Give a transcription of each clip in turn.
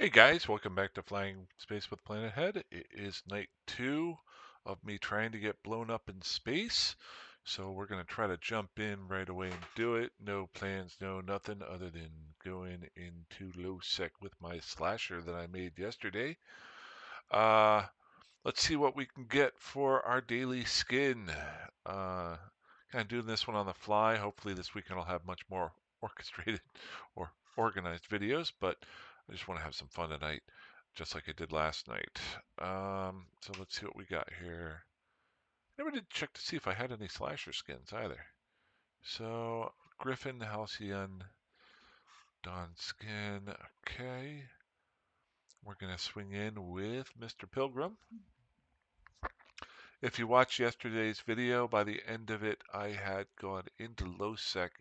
Hey guys, welcome back to Flying Space with Planet Head. It is night 2 of me trying to get blown up in space. So we're going to try to jump in right away and do it. No plans, no nothing other than going into low sec with my slasher that I made yesterday. Uh, let's see what we can get for our daily skin. Uh, kind of doing this one on the fly. Hopefully this weekend I'll have much more orchestrated or organized videos, but I just want to have some fun tonight, just like I did last night. So let's see what we got here. Never did check to see if I had any slasher skins either. So Griffin, Halcyon, Dawn skin. Okay. We're going to swing in with Mr. Pilgrim. If you watched yesterday's video, by the end of it, I had gone into low sec,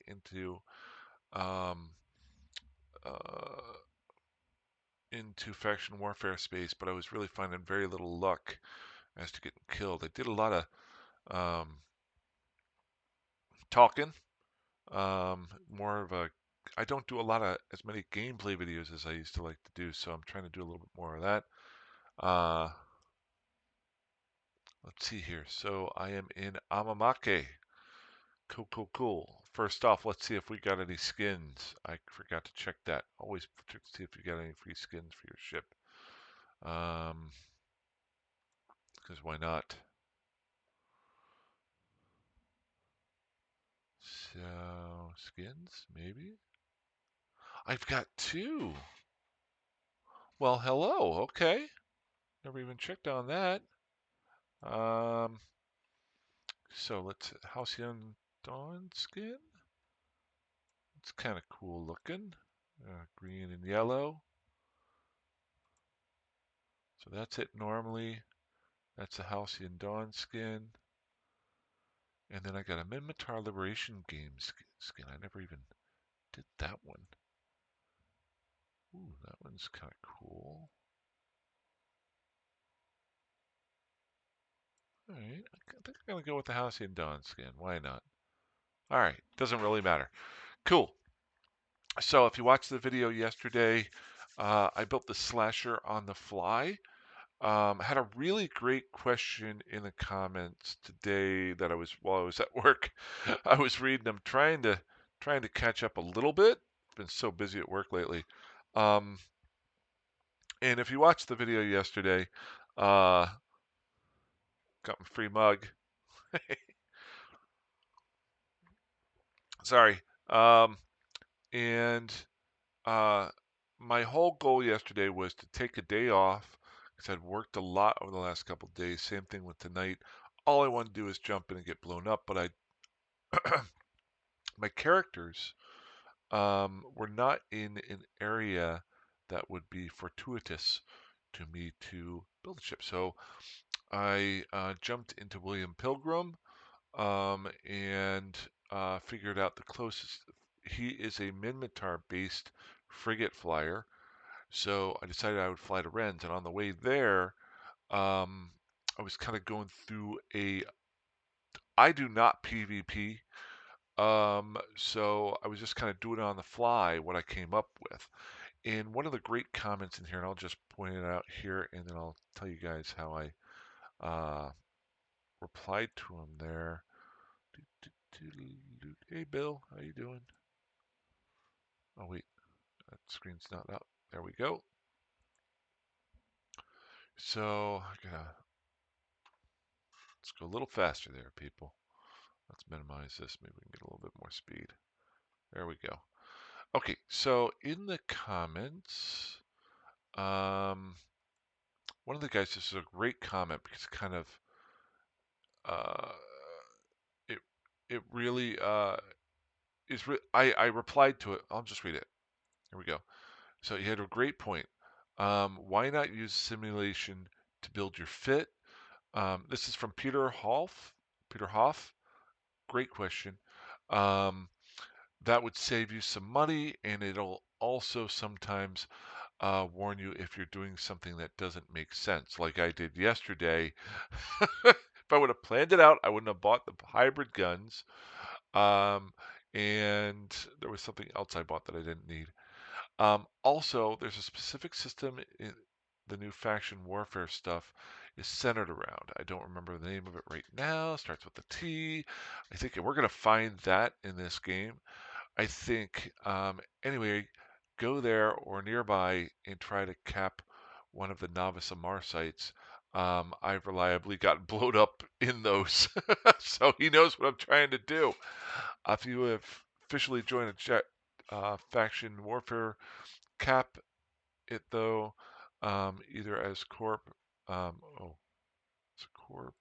um, uh, into faction warfare space, but I was really finding very little luck as to getting killed. I did a lot of talking, more of a. I don't do a lot of as many gameplay videos as I used to like to do, so I'm trying to do a little bit more of that. Let's see here. So I am in Amamake. Cool, cool, cool. First off, let's see if we got any skins. I forgot to check that. Always check to see if you got any free skins for your ship. Because why not? So, skins, maybe? I've got two. Well, hello. Okay. Never even checked on that. Um, so let's Halcyon Dawn skin. It's kind of cool looking. Green and yellow. So that's it normally. That's a Halcyon Dawn skin. And then I got a Minmatar Liberation Game skin. I never even did that one. Ooh, that one's kind of cool. Alright, I think I'm going to go with the Halcyon Dawn skin. Why not? Alright, doesn't really matter. Cool. So if you watched the video yesterday, I built the slasher on the fly. I had a really great question in the comments today that while I was at work. I was reading them, trying to catch up a little bit. Been so busy at work lately. Um, and if you watched the video yesterday, uh, got my free mug. Sorry. And uh, my whole goal yesterday was to take a day off because I'd worked a lot over the last couple of days. Same thing with tonight. All I want to do is jump in and get blown up, but my characters were not in an area that would be fortuitous to me to build a ship. So I jumped into William Pilgrim and figured out the closest. He is a Minmatar based frigate flyer. So I decided I would fly to Rennes. And on the way there, um, I was kind of going through a. I do not PvP. So I was just kind of doing it on the fly what I came up with. And one of the great comments in here, and I'll just point it out here, and then I'll tell you guys how I replied to him there. Hey Bill, how you doing? Oh wait, that screen's not up. There we go. So I gotta let's go a little faster there, people. Let's minimize this. Maybe we can get a little bit more speed. There we go. Okay, so in the comments, um, one of the guys, this is a great comment because it kind of uh, it it really is. I replied to it. I'll just read it. Here we go. So he had a great point. Why not use simulation to build your fit? This is from Peter Hoff. Peter Hoff. Great question. Um, that would save you some money, and it'll also sometimes warn you if you're doing something that doesn't make sense, like I did yesterday. If I would have planned it out, I wouldn't have bought the hybrid guns. Um, and there was something else I bought that I didn't need. Also, there's a specific system in the new faction warfare stuff is centered around. I don't remember the name of it right now. Starts with a T. I think we're going to find that in this game. I think, anyway, go there or nearby and try to cap one of the Novice Amar sites. I've reliably gotten blown up in those, so he knows what I'm trying to do. If you have officially joined a faction warfare, cap it though, either as corp, as a corp,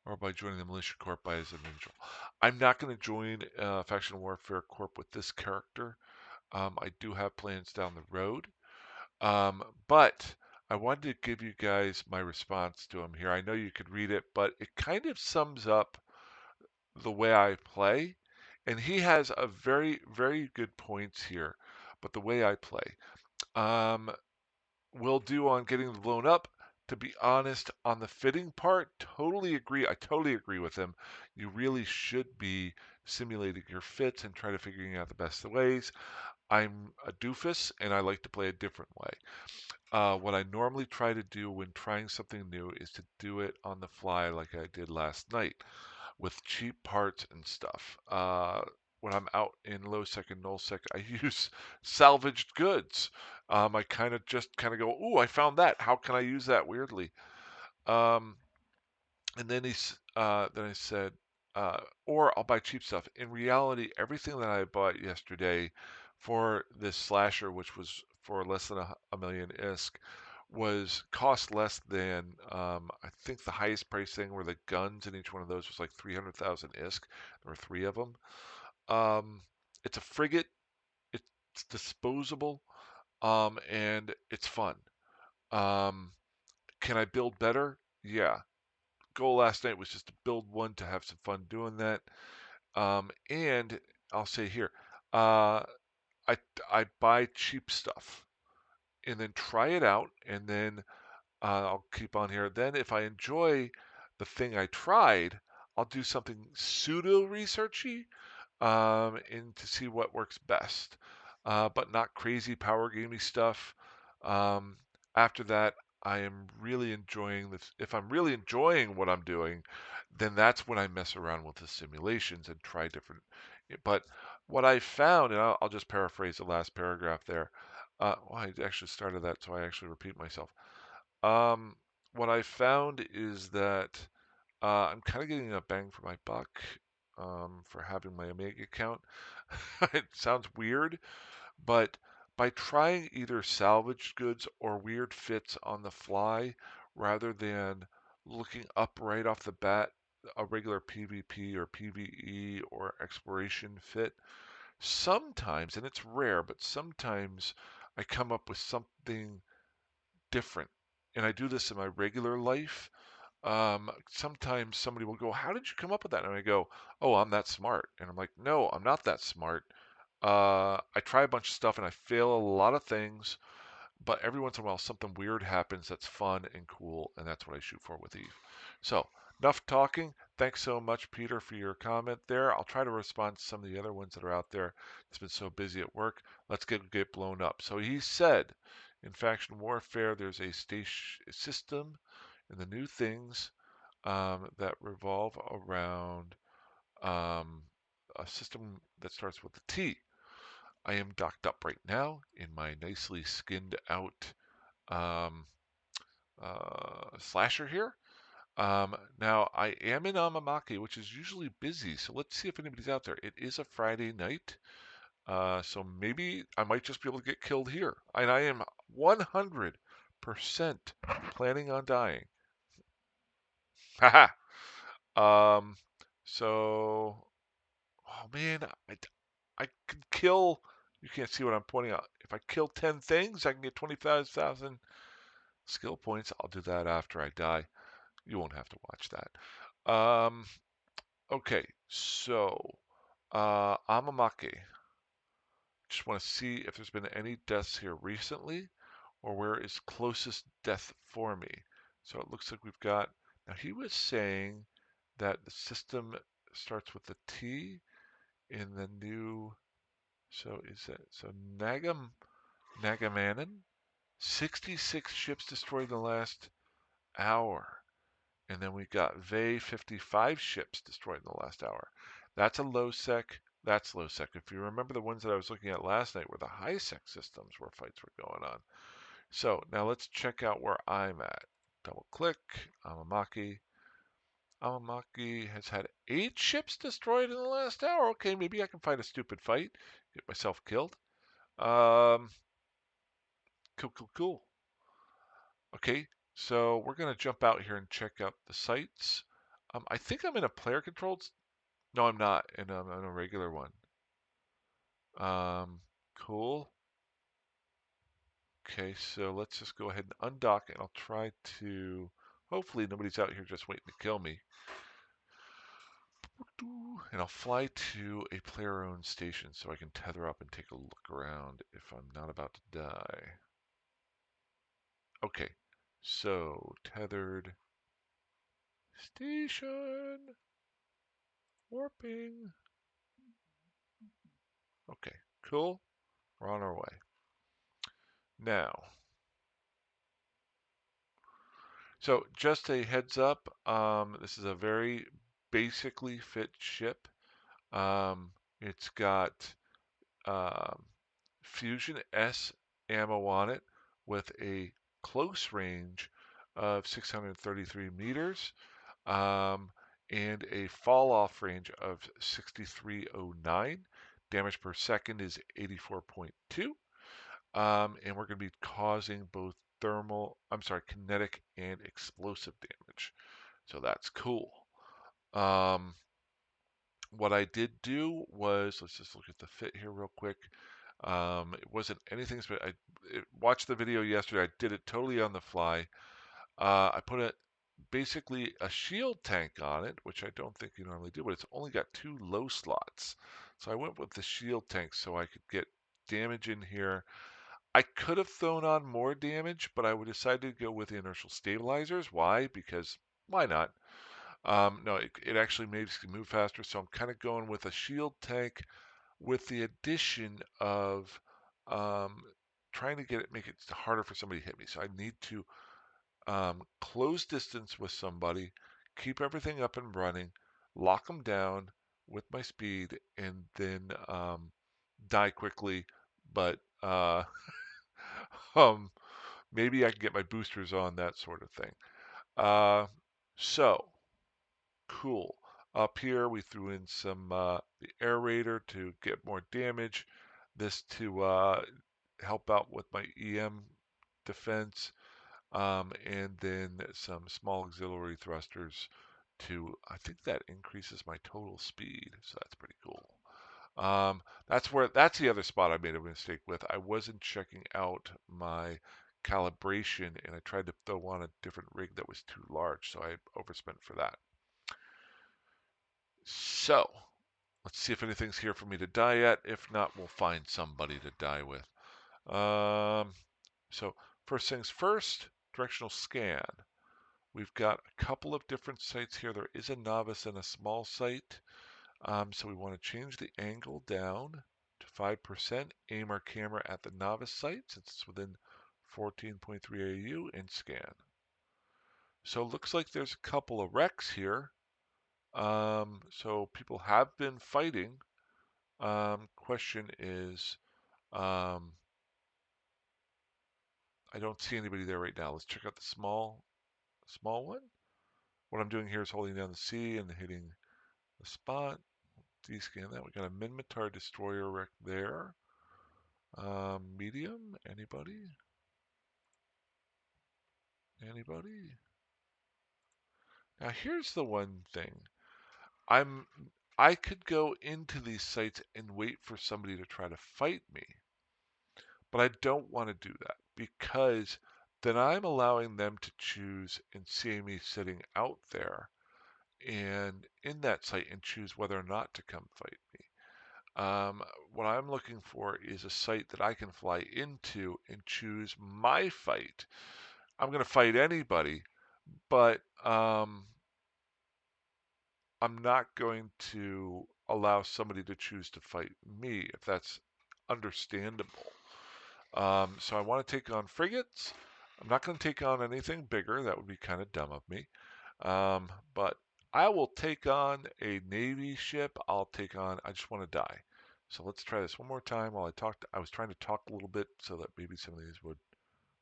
or by joining the militia corp by as an individual. I'm not going to join faction warfare corp with this character. I do have plans down the road, but I wanted to give you guys my response to him here. I know you could read it, but it kind of sums up the way I play. And he has a very, very good points here. But the way I play, um, will do on getting blown up. To be honest, on the fitting part, totally agree. I totally agree with him. You really should be simulating your fits and try to figuring out the best ways. I'm a doofus and I like to play a different way. What I normally try to do when trying something new is to do it on the fly like I did last night with cheap parts and stuff. When I'm out in low sec and null sec, I use salvaged goods. I just kind of go, "Ooh, I found that. How can I use that weirdly?" Um, and then I said, or I'll buy cheap stuff. In reality, everything that I bought yesterday for this slasher, which was for less than a million ISK, was cost less than I think the highest price thing were the guns, and each one of those was like 300,000 ISK. There were three of them. Um, it's a frigate. It's disposable, and it's fun. Um, can I build better? Yeah. Goal last night was just to build one to have some fun doing that. And I'll say here, uh, I I buy cheap stuff and then try it out, and then I'll keep on here. Then if I enjoy the thing I tried, I'll do something pseudo researchy and to see what works best, but not crazy power gamey stuff. Um, After that, I am really enjoying this. If I'm really enjoying what I'm doing, then that's when I mess around with the simulations and try different. But what I found, and I'll just paraphrase the last paragraph there. Well, I actually started that, so I actually repeat myself. Um, what I found is that I'm kind of getting a bang for my buck for having my Omega account. It sounds weird, but by trying either salvaged goods or weird fits on the fly, rather than looking up right off the bat a regular PvP or PvE or exploration fit, sometimes, and it's rare, but sometimes I come up with something different. And I do this in my regular life. Sometimes somebody will go, "How did you come up with that?" And I go, "Oh, I'm that smart." And I'm like, "No, I'm not that smart. I try a bunch of stuff and I fail a lot of things, but every once in a while something weird happens that's fun and cool, and that's what I shoot for with Eve." So, enough talking. Thanks so much, Peter, for your comment there. I'll try to respond to some of the other ones that are out there. It's been so busy at work. Let's get blown up. So he said, in faction warfare, there's a station system and the new things that revolve around um, a system that starts with a T. I am docked up right now in my nicely skinned out um, slasher here. Now, I am in Amamake, which is usually busy, so let's see if anybody's out there. It is a Friday night, so maybe I might just be able to get killed here. And I am 100% planning on dying. Haha. Um, so, oh man, I can kill. You can't see what I'm pointing out. If I kill 10 things, I can get 25,000 skill points. I'll do that after I die. You won't have to watch that. Okay, so Amamake. Just want to see if there's been any deaths here recently, or where is closest death for me. So it looks like we've got. Now he was saying that the system starts with a T in the new So is that so Nagamanan? 66 ships destroyed in the last hour. And then we got Vey 55 ships destroyed in the last hour. That's a low sec. That's low sec. If you remember the ones that I was looking at last night were the high sec systems where fights were going on. So now let's check out where I'm at. Double click. Amamaki. Amamaki has had 8 ships destroyed in the last hour. Okay, maybe I can fight a stupid fight. Get myself killed. Um, cool. Okay, so we're going to jump out here and check out the sites. I think I'm in a player controlled. No, I'm not in a regular one. Cool. Okay, so let's just go ahead and undock and I'll try to, hopefully nobody's out here just waiting to kill me. And I'll fly to a player-owned station so I can tether up and take a look around if I'm not about to die. Okay, so tethered station, warping. Okay, cool. We're on our way. Now, so just a heads up, this is a very basically fit ship. It's got um, Fusion S ammo on it with a close range of 633 meters and a fall off range of 6309. Damage per second is 84.2. And we're going to be causing both kinetic and explosive damage. So that's cool. Um, what I did do was, let's just look at the fit here real quick. It wasn't anything special. I watched the video yesterday. I did it totally on the fly. I put basically a shield tank on it, which I don't think you normally do, but it's only got 2 low slots. So I went with the shield tank so I could get damage in here. I could have thrown on more damage, but I would decide to go with the inertial stabilizers. Why? Because why not? No, it actually makes you move faster, so I'm kind of going with a shield tank with the addition of um, trying to make it harder for somebody to hit me. So I need to close distance with somebody, keep everything up and running, lock them down with my speed, and then die quickly. But um, maybe I can get my boosters on, that sort of thing. Uh, so cool. Up here, we threw in some the air raider to get more damage. This to help out with my EM defense, and then some small auxiliary thrusters to, I think that increases my total speed, so that's pretty cool. That's the other spot I made a mistake with. I wasn't checking out my calibration, and I tried to throw on a different rig that was too large, so I overspent for that. So, let's see if anything's here for me to die at. If not, we'll find somebody to die with. So first things first, directional scan. We've got a couple of different sites here. There is a novice and a small site. So we want to change the angle down to 5%, aim our camera at the novice site since it's within 14.3 AU, and scan. So it looks like there's a couple of wrecks here. So people have been fighting. Question is, I don't see anybody there right now. Let's check out the small one. What I'm doing here is holding down the C and hitting the spot. Descan that. We got a Minmatar destroyer wreck there. Medium. Anybody? Anybody? Now here's the one thing. I could go into these sites and wait for somebody to try to fight me. But I don't want to do that because then I'm allowing them to choose and see me sitting out there and in that site and choose whether or not to come fight me. What I'm looking for is a site that I can fly into and choose my fight. I'm going to fight anybody, but I'm not going to allow somebody to choose to fight me if that's understandable. So I want to take on frigates. I'm not going to take on anything bigger. That would be kind of dumb of me. But I will take on a Navy ship. I'll take on, I just want to die. So let's try this one more time while I talked. I was trying to talk a little bit so that maybe some of these would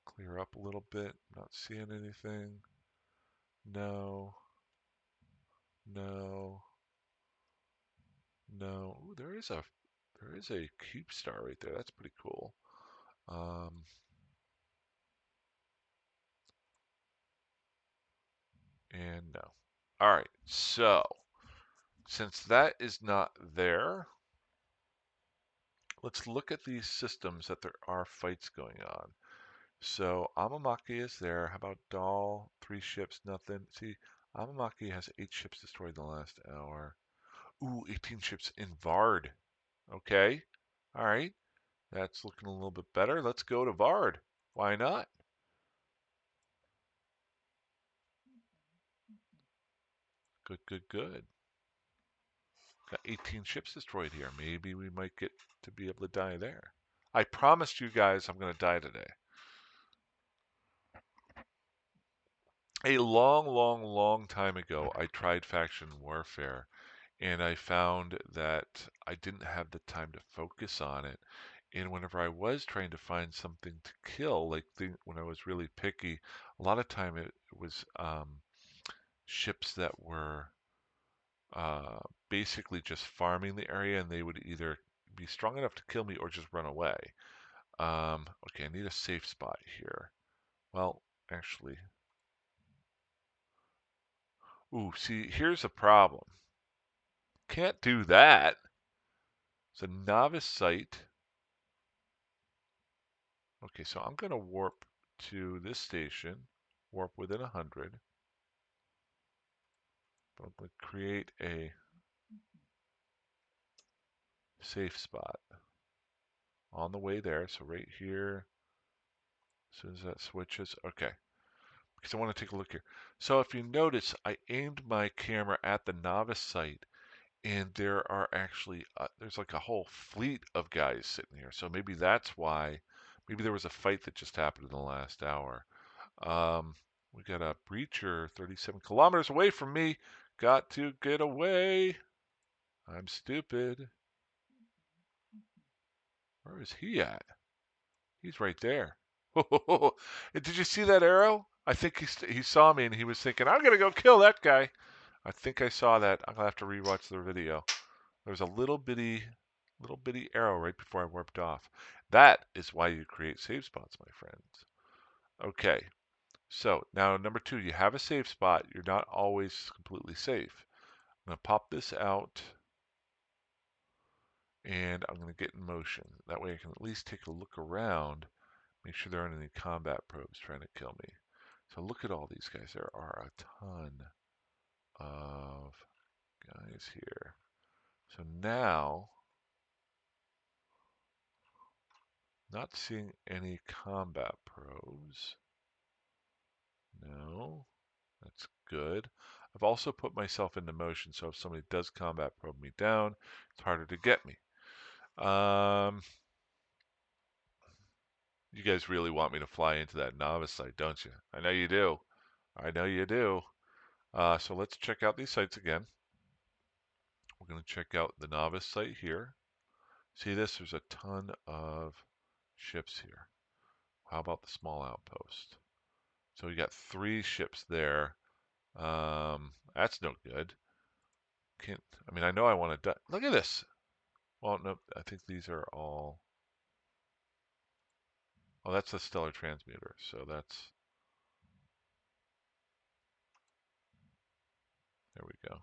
clear up a little bit. Not seeing anything. No, no, no. Ooh, there is a cube star right there. That's pretty cool. Um, and no. All right. So since that is not there, let's look at these systems that there are fights going on. So Amamaki is there. How about Dahl? 3 ships, nothing. See, Amamaki has 8 ships destroyed in the last hour. Ooh, 18 ships in Vard. Okay. All right. That's looking a little bit better. Let's go to Vard. Why not? Good, good, good. Got 18 ships destroyed here. Maybe we might get to be able to die there. I promised you guys I'm going to die today. A long, long, long time ago, I tried faction warfare, and I found that I didn't have the time to focus on it. And whenever I was trying to find something to kill, like when I was really picky, a lot of time it was ships that were uh, basically just farming the area, and they would either be strong enough to kill me or just run away. Okay, I need a safe spot here. Well, actually, ooh, see, here's a problem. Can't do that. It's a novice site. Okay, so I'm going to warp to this station, warp within 100. But I'm going to create a safe spot on the way there. So right here, as soon as that switches, okay. Because I want to take a look here. So if you notice, I aimed my camera at the novice site, and there are actually, there's like a whole fleet of guys sitting here. So maybe that's why, maybe there was a fight that just happened in the last hour. Um, we got a breacher 37 kilometers away from me. Got to get away. I'm stupid. Where is he at? He's right there. Did you see that arrow? I think he saw me and he was thinking, I'm going to go kill that guy. I think I saw that. I'm going to have to rewatch the video. There's a little bitty arrow right before I warped off. That is why you create save spots, my friends. Okay. So now number 2, you have a safe spot. You're not always completely safe. I'm going to pop this out and I'm going to get in motion. That way I can at least take a look around, make sure there aren't any combat probes trying to kill me. So look at all these guys. There are a ton of guys here. So now, not seeing any combat probes. No, that's good. I've also put myself into motion, so if somebody does combat probe me down, it's harder to get me. You guys really want me to fly into that novice site, don't you? I know you do. I know you do. So let's check out these sites again. We're going to check out the novice site here. See this? There's a ton of ships here. How about the small outpost? So we got 3 ships there. That's no good. Can't. I mean, I know I want to. Look at this. Well, no, I think these are all. Oh, that's the stellar transmuter. So that's. There we go.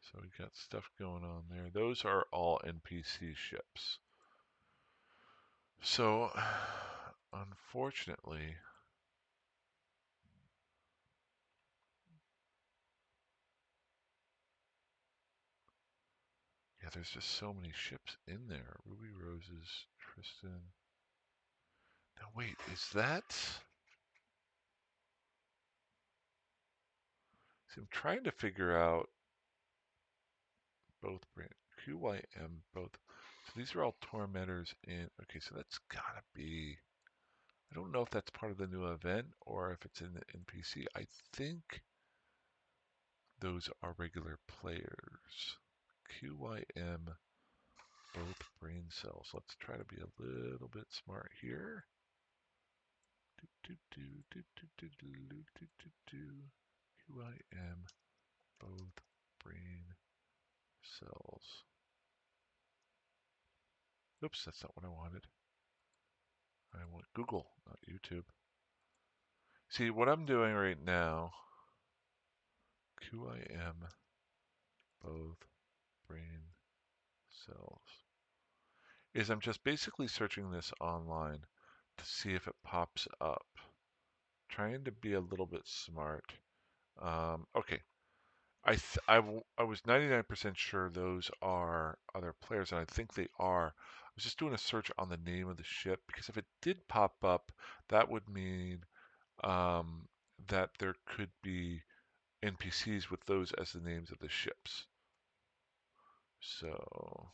So we got stuff going on there. Those are all NPC ships. So, unfortunately, yeah, there's just so many ships in there. Ruby Roses, Tristan. Now wait, is that? See, I'm trying to figure out. both brand, QYM both. So these are all tormentors in, okay, so that's gotta be, I don't know if that's part of the new event or if it's in the NPC. I think those are regular players. QYM both brain cells. Let's try to be a little bit smart here. QYM both brain cells. Oops, that's not what I wanted. I want Google, not YouTube. See, what I'm doing right now, QIM both brain cells, is I'm just basically searching this online to see if it pops up. Trying to be a little bit smart. Okay, I was 99% sure those are other players, and I think they are. I was just doing a search on the name of the ship because if it did pop up, that would mean that there could be NPCs with those as the names of the ships. So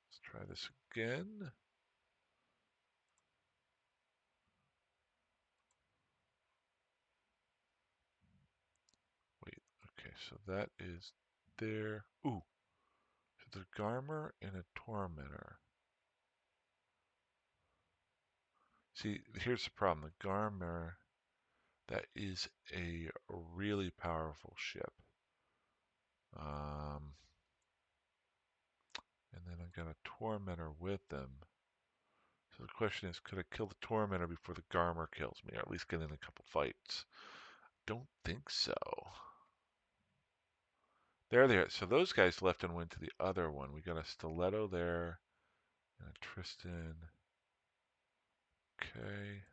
let's try this again. Wait, okay, so that is there. Ooh, so there's a Garmer and a Tormentor. See, here's the problem. The Garmer, that is a really powerful ship. And then I got a Tormentor with them. So the question is, could I kill the Tormentor before the Garmer kills me, or at least get in a couple fights? Don't think so. There they are. So those guys left and went to the other one. We got a Stiletto there, and a Tristan. Okay.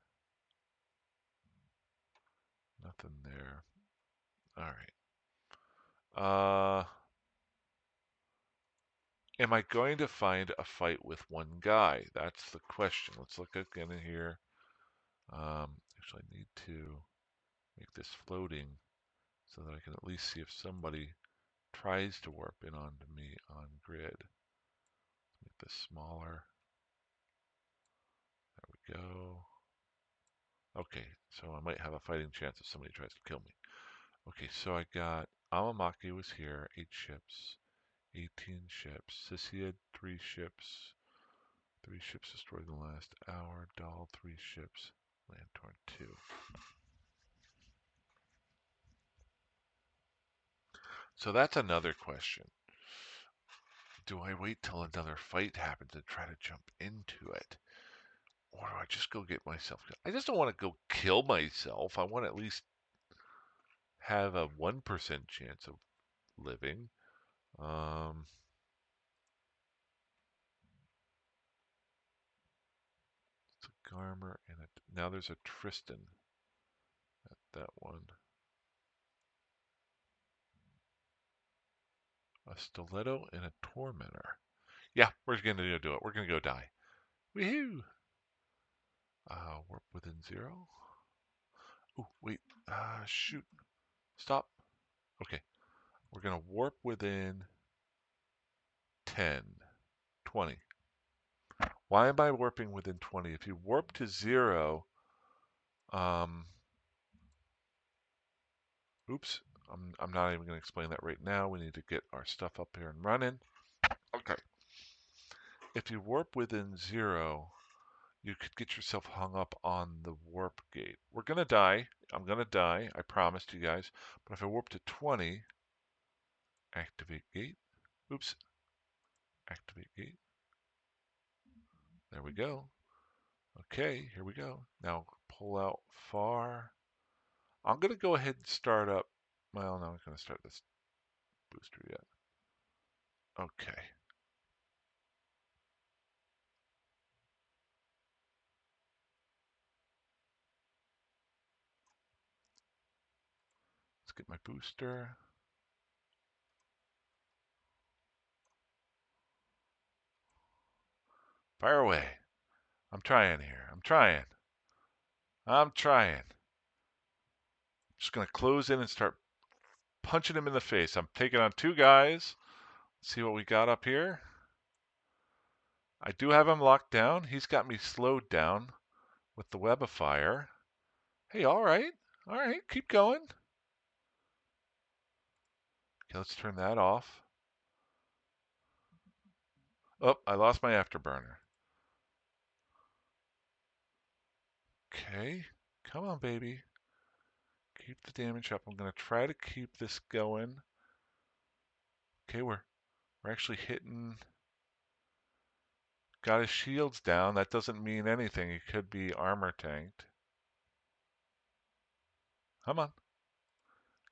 Nothing there. All right. Am I going to find a fight with one guy? That's the question. Let's look again in here. Actually, I need to make this floating so that I can at least see if somebody tries to warp in onto me on grid. Make this smaller. There we go. Okay, so I might have a fighting chance if somebody tries to kill me. Okay, so I got Amamaki was here, 8 ships, 18 ships. Sisiad, 3 ships. 3 ships destroyed in the last hour. Dahl, 3 ships. Lantorn, 2. So that's another question. Do I wait till another fight happens and try to jump into it? Or do I just go get myself killed? I just don't want to go kill myself. I want to at least have a 1% chance of living. It's a Garmer and now there's a Tristan at that one. A Stiletto and a Tormentor. Yeah, we're going to do it. We're going to go die. Woohoo! Warp within 0. Oh, wait. Shoot. Stop. Okay. We're going to warp within 10, 20. Why am I warping within 20? If you warp to 0, oops. I'm not even going to explain that right now. We need to get our stuff up here and running. Okay. If you warp within 0, you could get yourself hung up on the warp gate. We're going to die. I'm going to die. I promised you guys. But if I warp to 20, activate gate. Oops. Activate gate. There we go. Okay, here we go. Now pull out far. I'm going to go ahead and start up. Well, no, I'm going to start this booster yet. Okay. Let's get my booster. Fire away. I'm trying here. I'm trying. Just going to close in and start punching him in the face. I'm taking on 2 guys. See what we got up here? I do have him locked down. He's got me slowed down with the web of fire. Hey, all right. All right, keep going. Okay, let's turn that off. Oh, I lost my afterburner. Okay, come on, baby. Keep the damage up. I'm going to try to keep this going. Okay, we're actually hitting. Got his shields down. That doesn't mean anything. He could be armor tanked. Come on.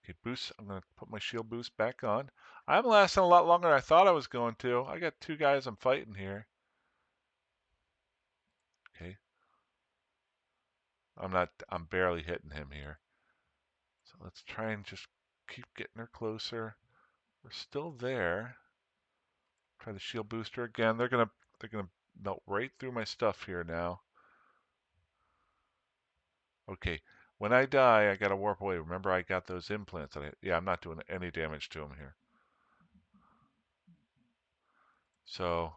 Okay, boost. I'm going to put my shield boost back on. I'm lasting a lot longer than I thought I was going to. I got two guys I'm fighting here. Okay. I'm barely hitting him here. So let's try and just keep getting her closer. We're still there. Try the shield booster again. They're gonna melt right through my stuff here now. Okay. When I die, I gotta warp away. Remember, I got those implants. Yeah, I'm not doing any damage to them here. So,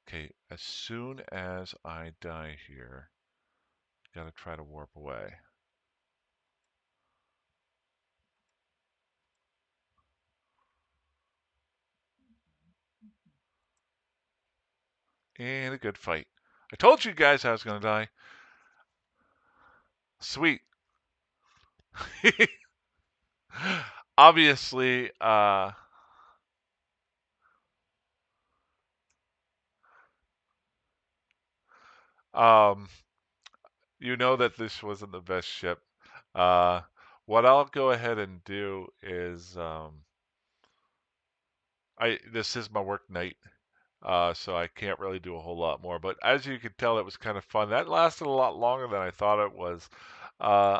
okay, as soon as I die here, gotta try to warp away. And a good fight. I told you guys I was gonna die. Sweet. Obviously, um, you know that this wasn't the best ship. Uh, what I'll go ahead and do is, this is my work night, so I can't really do a whole lot more. But as you can tell, it was kind of fun. That lasted a lot longer than I thought it was. Uh,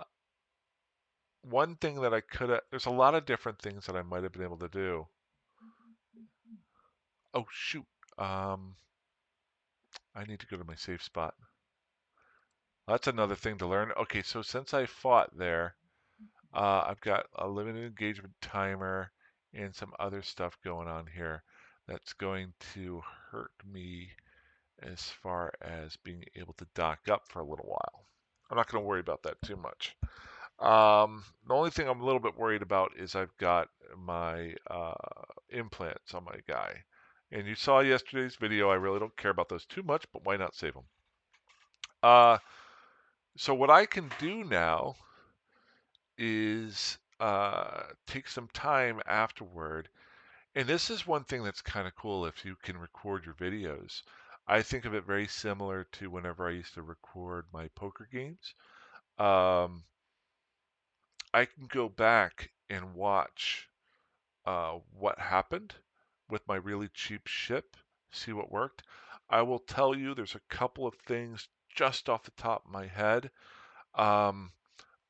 one thing that I could have, there's a lot of different things that I might have been able to do. Oh, shoot. Um, I need to go to my safe spot. That's another thing to learn. Okay, so since I fought there, I've got a limited engagement timer and some other stuff going on here that's going to hurt me as far as being able to dock up for a little while. I'm not going to worry about that too much. The only thing I'm a little bit worried about is I've got my implants on my guy. And you saw yesterday's video. I really don't care about those too much, but why not save them? So what I can do now is take some time afterward. And this is one thing that's kind of cool if you can record your videos. I think of it very similar to whenever I used to record my poker games. Um, I can go back and watch what happened with my really cheap ship, see what worked. I will tell you there's a couple of things just off the top of my head. Um,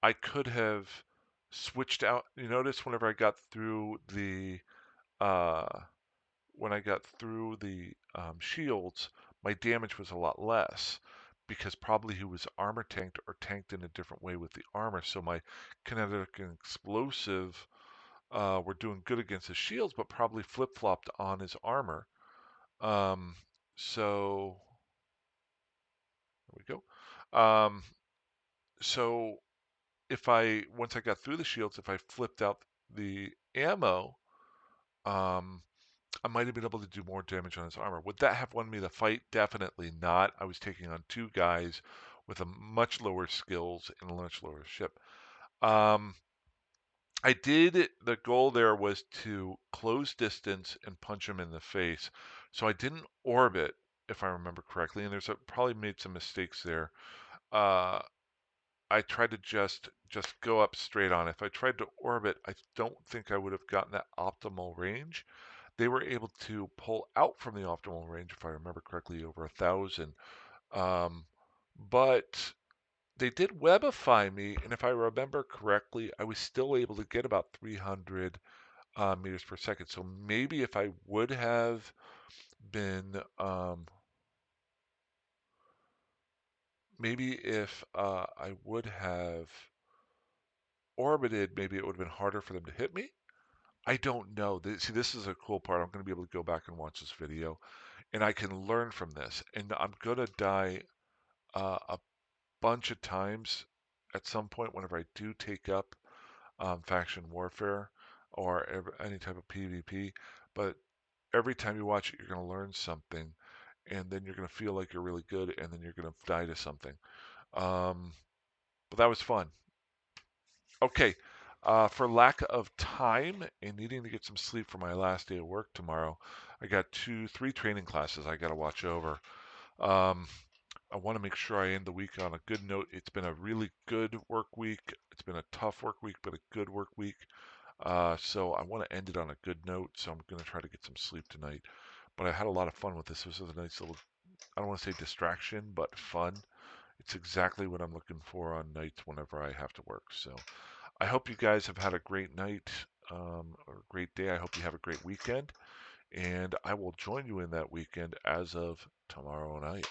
I could have switched out. You notice whenever I got through the uh, shields, my damage was a lot less because probably he was armor tanked or tanked in a different way with the armor. So my kinetic and explosive were doing good against his shields, but probably flip flopped on his armor. Um, so there we go. So if once I got through the shields, if I flipped out the ammo, um, I might have been able to do more damage on his armor. Would that have won me the fight? Definitely not. I was taking on two guys with a much lower skills and a much lower ship. Um, the goal there was to close distance and punch him in the face. So I didn't orbit, if I remember correctly, and probably made some mistakes there. Uh, I tried to just go up straight on. If I tried to orbit, I don't think I would have gotten that optimal range. They were able to pull out from the optimal range, if I remember correctly, over 1,000. Um, but they did webify me, and if I remember correctly, I was still able to get about 300 meters per second. So maybe if I would have been, maybe if I would have orbited, maybe it would have been harder for them to hit me. I don't know. See, this is a cool part. I'm going to be able to go back and watch this video, and I can learn from this. And I'm going to die a bunch of times at some point whenever I do take up faction warfare or any type of PvP. But every time you watch it, you're going to learn something, and then you're going to feel like you're really good, and then you're going to die to something. Um, but that was fun. Okay. For lack of time and needing to get some sleep for my last day of work tomorrow, I got three training classes I got to watch over. Um, I want to make sure I end the week on a good note. It's been a really good work week. It's been a tough work week, but a good work week. So I want to end it on a good note. So I'm going to try to get some sleep tonight. But I had a lot of fun with this. This was a nice little, I don't want to say distraction, but fun. It's exactly what I'm looking for on nights whenever I have to work. So I hope you guys have had a great night or a great day. I hope you have a great weekend. And I will join you in that weekend as of tomorrow night.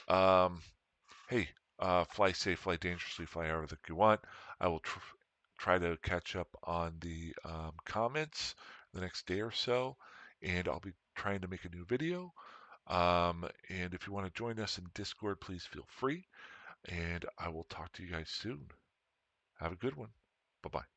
Um, hey, fly safe, fly dangerously, fly however that you want. I will try to catch up on the comments the next day or so, and I'll be trying to make a new video. And if you want to join us in Discord, please feel free. And I will talk to you guys soon. Have a good one. Bye bye.